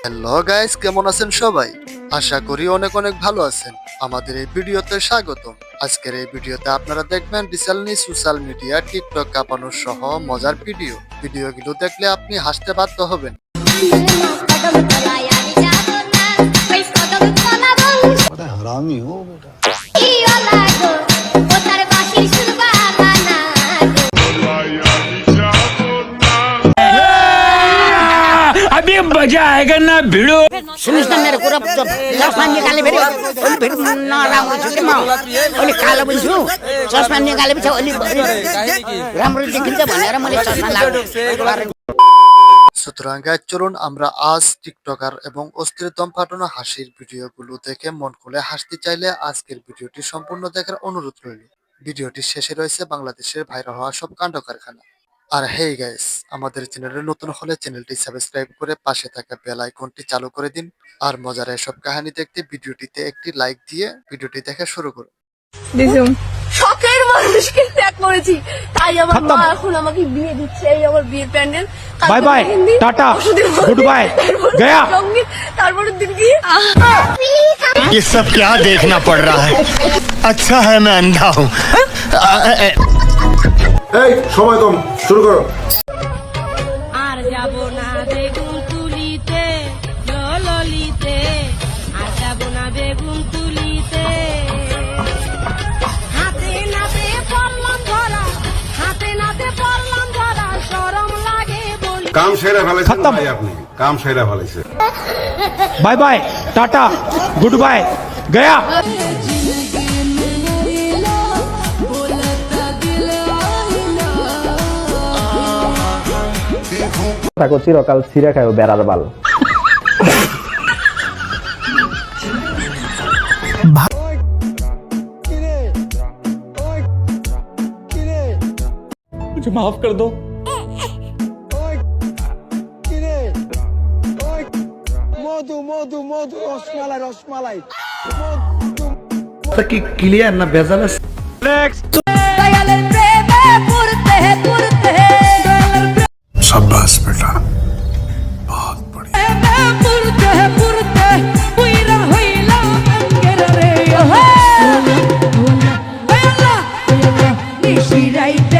Hello guys, কেমন আছেন সবাই? আশা করি অনেক অনেক ভালো আছেন। আমাদের এই ভিডিওতে স্বাগতম। আজকের এই ভিডিওতে আপনারা দেখবেন রিসেন্টলি সোশ্যাল মিডিয়া টিকটক কাঁপানো সহ মজার ভিডিওগুলো দেখলে আপনি হাসতে বাধ্য হবেন। हरामी हो बेटा। अभी मजा आएगा ना भिड़ो। सुनिस न मेरो कुरा चस्मा निकाले फेरि अलि फेरि नराम्रो छु कि म अलि कालो पनि छु चस्मा निकालेपछि अलि राम्रो देखिन्छ भनेर मैले चस्मा लगाएको। সুতরাং গাইস, চলুন আমরা আজ টিকটকার এবং অস্থির দম ফাটানো হাসির ভিডিওগুলো দেখে মন খুলে হাসতে চাইলে আজকের ভিডিওটি সম্পূর্ণ দেখার অনুরোধ রইল। ভিডিওটির শেষে রয়েছে বাংলাদেশের ভাইরাল হওয়া সব কাণ্ড কারখানা। আর হেই গাইস, আমাদের চ্যানেলে নতুন হলে চ্যানেলটি সাবস্ক্রাইব করে পাশে থাকা বেল আইকনটি চালু করে দিন। আর মজার এসব কাহিনী দেখতে ভিডিওটিতে একটি লাইক দিয়ে ভিডিওটি দেখা শুরু করুন। শখের মানুষকে ত্যাগ করেছি, তাই আমার মা এখন আমাকে বিয়ে দিচ্ছে। এই আমার বিয়ের pandal. Bye bye tata good bye गया। তারপরের দিন কি ये सब क्या देखना पड़ रहा है? अच्छा है मैं अंधा हूँ। সময় কম, শুরু করো। আর যাব না বেগুন তুলিতে ললিতে, আর যাব না বেগুন তুলিতে। হাতে নাতে পড়লাম ধরা, হাতে নাতে পড়লাম ধরা, শরম লাগে বলি। কাম সেরা ফেলাইছেন খতম। ভাই, আপনি কাম সেরা ফেলাইছেন। Bye bye tata good bye गया। থাকো চিরকাল ছিঁড়ে খায় বেড়ার বাল। मुझे माफ कर दो। মধু মধু মধু রসমালাই রসমালাই। কি ক্লিয়ার না ভেজাল আছে? দয়ালের প্রেমে পুরতে পুরতে, शाबाश बेटा, बहुत बढ़िया। পুরতে পুরতে পুইরা হইলাম অঙ্গের রে। হে আল্লাহ নিশিরাইতে